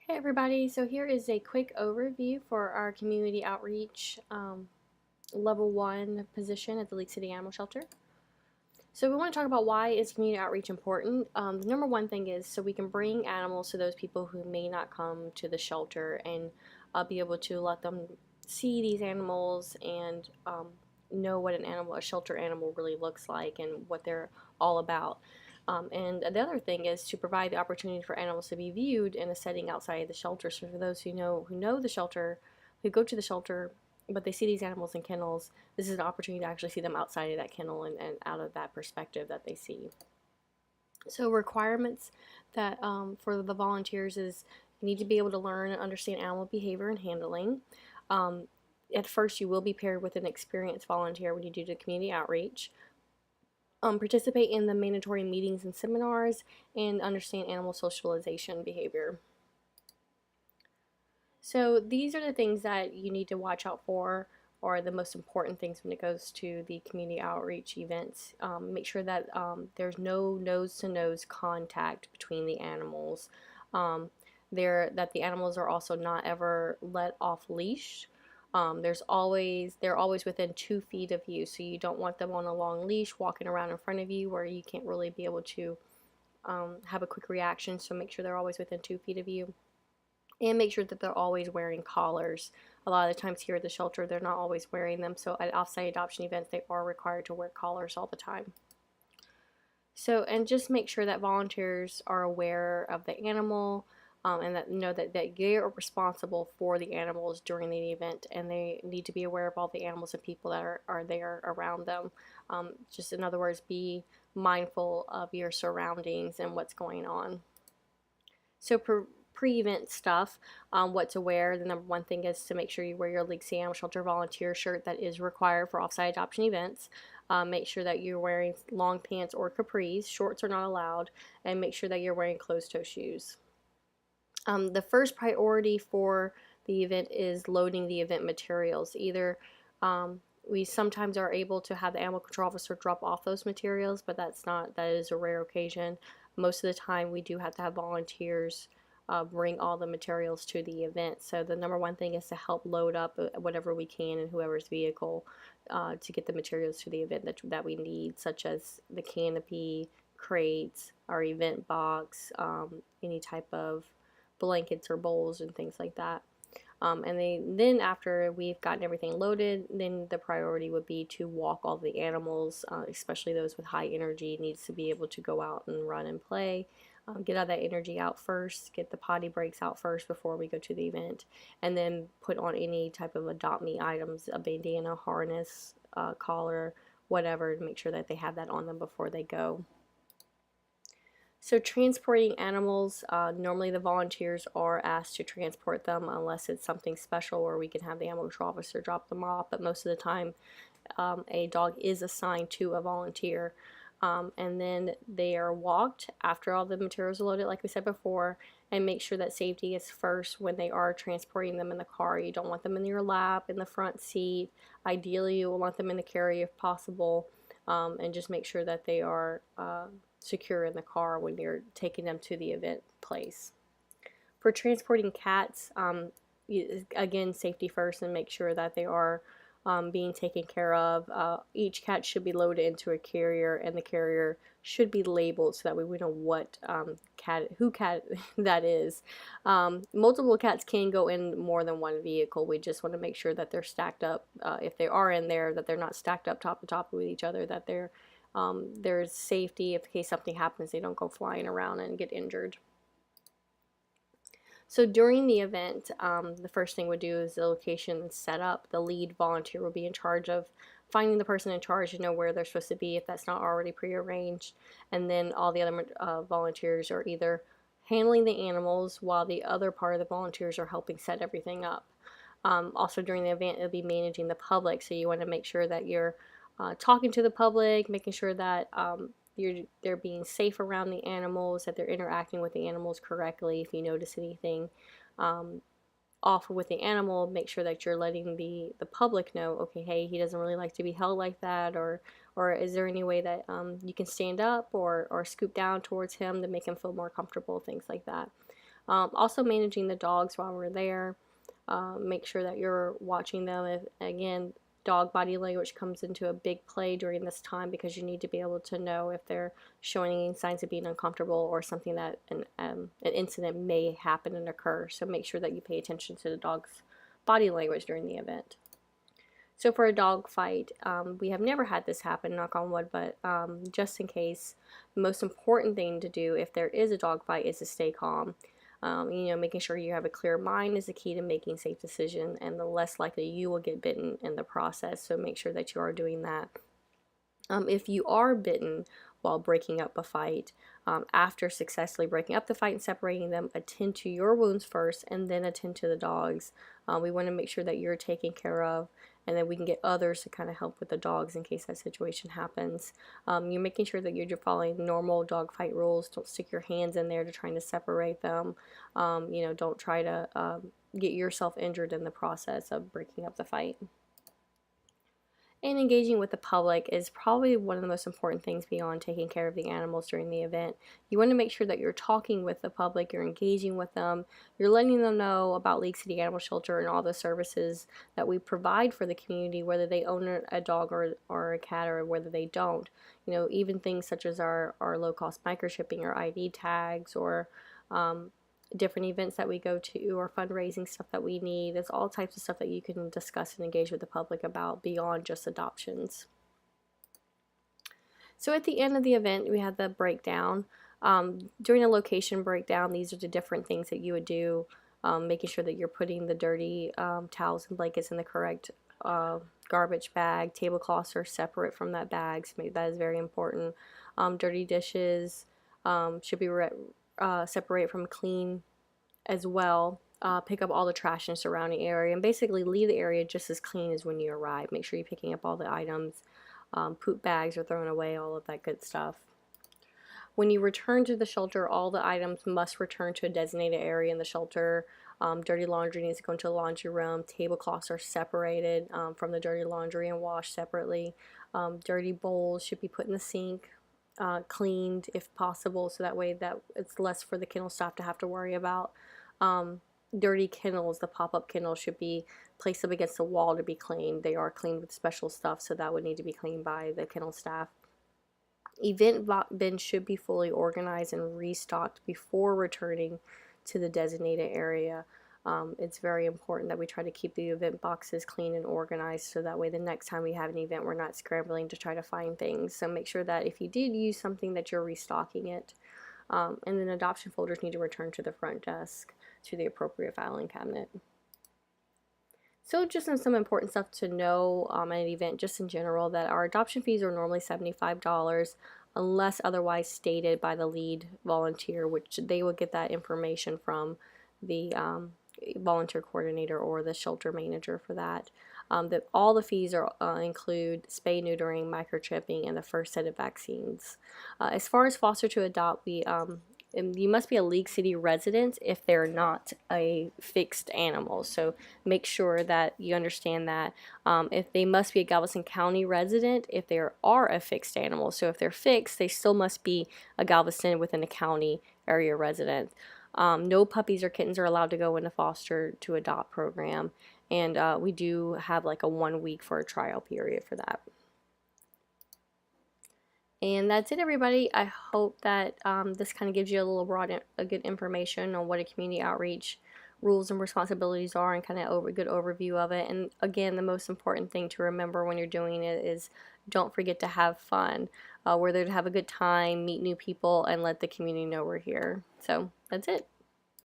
Hey everybody, so here is a quick overview for our community outreach level 1 position at the League City Animal Shelter. So we want to talk about why is community outreach important. The number one thing is so we can bring animals to those people who may not come to the shelter and be able to let them see these animals and know what a shelter animal really looks like and what they're all about. And the other thing is to provide the opportunity for animals to be viewed in a setting outside of the shelter. So for those who know the shelter, who go to the shelter, but they see these animals in kennels, this is an opportunity to actually see them outside of that kennel and out of that perspective that they see. So requirements that for the volunteers is you need to be able to learn and understand animal behavior and handling. Um, at first, you will be paired with an experienced volunteer when you do the community outreach. Participate in the mandatory meetings and seminars and understand animal socialization behavior. So these are the things that you need to watch out for, or the most important things when it goes to the community outreach events. Make sure that there's no nose-to-nose contact between the animals. That the animals are also not ever let off leash. They're always within 2 feet of you, so you don't want them on a long leash walking around in front of you where you can't really be able to have a quick reaction. So make sure they're always within 2 feet of you. And make sure that they're always wearing collars. A lot of the times here at the shelter, they're not always wearing them, so at offsite adoption events, they are required to wear collars all the time. So, and just make sure that volunteers are aware of the animal and that know that they are responsible for the animals during the event, and they need to be aware of all the animals and people that are there around them. Just in other words, be mindful of your surroundings and what's going on. So pre-event stuff, what to wear. The number one thing is to make sure you wear your League City Animal Shelter volunteer shirt that is required for offsite adoption events. Make sure that you're wearing long pants or capris. Shorts are not allowed. And make sure that you're wearing closed-toe shoes. The first priority for the event is loading the event materials. Either we sometimes are able to have the animal control officer drop off those materials, but that is a rare occasion. Most of the time we do have to have volunteers bring all the materials to the event. So the number one thing is to help load up whatever we can in whoever's vehicle to get the materials to the event that we need, such as the canopy, crates, our event box, any type of blankets or bowls and things like that. Then after we've gotten everything loaded, then the priority would be to walk all the animals, especially those with high energy, needs to be able to go out and run and play. Get all that energy out first, get the potty breaks out first before we go to the event, and then put on any type of Adopt Me items, a bandana, harness, collar, whatever, to make sure that they have that on them before they go. So transporting animals, normally the volunteers are asked to transport them unless it's something special where we can have the animal control officer drop them off, but most of the time a dog is assigned to a volunteer. And then they are walked after all the materials are loaded, like we said before, and make sure that safety is first when they are transporting them in the car. You don't want them in your lap, in the front seat. Ideally, you will want them in the carry if possible, and just make sure that they are secure in the car when you're taking them to the event place. For transporting cats, again, safety first and make sure that they are being taken care of. Each cat should be loaded into a carrier, and the carrier should be labeled so that way we know what cat that is. Multiple cats can go in more than one vehicle. We just want to make sure that they're stacked up. If they are in there, that they're not stacked up top to top with each other, that there's safety in case something happens, they don't go flying around and get injured. So during the event, the first thing we'll do is the location setup. The lead volunteer will be in charge of finding the person in charge to know where they're supposed to be if that's not already prearranged. And then all the other volunteers are either handling the animals while the other part of the volunteers are helping set everything up. Also during the event, it'll be managing the public, so you want to make sure that you're talking to the public, making sure that they're being safe around the animals, that they're interacting with the animals correctly. If you notice anything off with the animal, make sure that you're letting the public know, okay, hey, he doesn't really like to be held like that, or is there any way that you can stand up or scoop down towards him to make him feel more comfortable, things like that. Also managing the dogs while we're there. Make sure that you're watching them. If, again, dog body language comes into a big play during this time because you need to be able to know if they're showing signs of being uncomfortable or something that an incident may happen and occur. So make sure that you pay attention to the dog's body language during the event. So for a dog fight, we have never had this happen, knock on wood, but just in case, the most important thing to do if there is a dog fight is to stay calm. Making sure you have a clear mind is the key to making safe decisions, and the less likely you will get bitten in the process. So make sure that you are doing that. If you are bitten while breaking up a fight, after successfully breaking up the fight and separating them, attend to your wounds first and then attend to the dogs. We want to make sure that you're taken care of, and then we can get others to kind of help with the dogs in case that situation happens. You're making sure that you're following normal dog fight rules. Don't stick your hands in there to trying to separate them. Don't try to get yourself injured in the process of breaking up the fight. And engaging with the public is probably one of the most important things beyond taking care of the animals during the event. You want to make sure that you're talking with the public, you're engaging with them, you're letting them know about League City Animal Shelter and all the services that we provide for the community, whether they own a dog or a cat or whether they don't. Even things such as our low-cost microchipping or ID tags or different events that we go to or fundraising stuff that we need. There's all types of stuff that you can discuss and engage with the public about beyond just adoptions. So at the end of the event, we had the breakdown. During a location breakdown, these are the different things that you would do, making sure that you're putting the dirty towels and blankets in the correct garbage bag. Tablecloths are separate from that bag, so that is very important. Dirty dishes should be separate from clean as well. Pick up all the trash in the surrounding area and basically leave the area just as clean as when you arrive. Make sure you're picking up all the items. Poop bags are thrown away, all of that good stuff. When you return to the shelter, all the items must return to a designated area in the shelter. Dirty laundry needs to go into the laundry room. Tablecloths are separated from the dirty laundry and washed separately. Dirty bowls should be put in the sink. Cleaned if possible, so that way that it's less for the kennel staff to have to worry about. Dirty kennels, the pop-up kennels should be placed up against the wall to be cleaned. They are cleaned with special stuff, so that would need to be cleaned by the kennel staff. Event bins should be fully organized and restocked before returning to the designated area. It's very important that we try to keep the event boxes clean and organized, so that way the next time we have an event we're not scrambling to try to find things. So make sure that if you did use something that you're restocking it. And then adoption folders need to return to the front desk to the appropriate filing cabinet. So just some important stuff to know at an event just in general, that our adoption fees are normally $75 unless otherwise stated by the lead volunteer, which they will get that information from the volunteer coordinator or the shelter manager for that. That all the fees are include spay, neutering, microchipping, and the first set of vaccines. As far as foster to adopt, you must be a League City resident if they're not a fixed animal. So make sure that you understand that. If they must be a Galveston County resident if they are a fixed animal. So if they're fixed, they still must be a Galveston within a county area resident. No puppies or kittens are allowed to go into foster to adopt program, and we do have like a 1 week for a trial period for that. And that's it, everybody. I hope that this kind of gives you a little good information on what a community outreach rules and responsibilities are, and kind of a good overview of it. And again, the most important thing to remember when you're doing it is don't forget to have fun. We're there to have a good time, meet new people, and let the community know we're here. So that's it.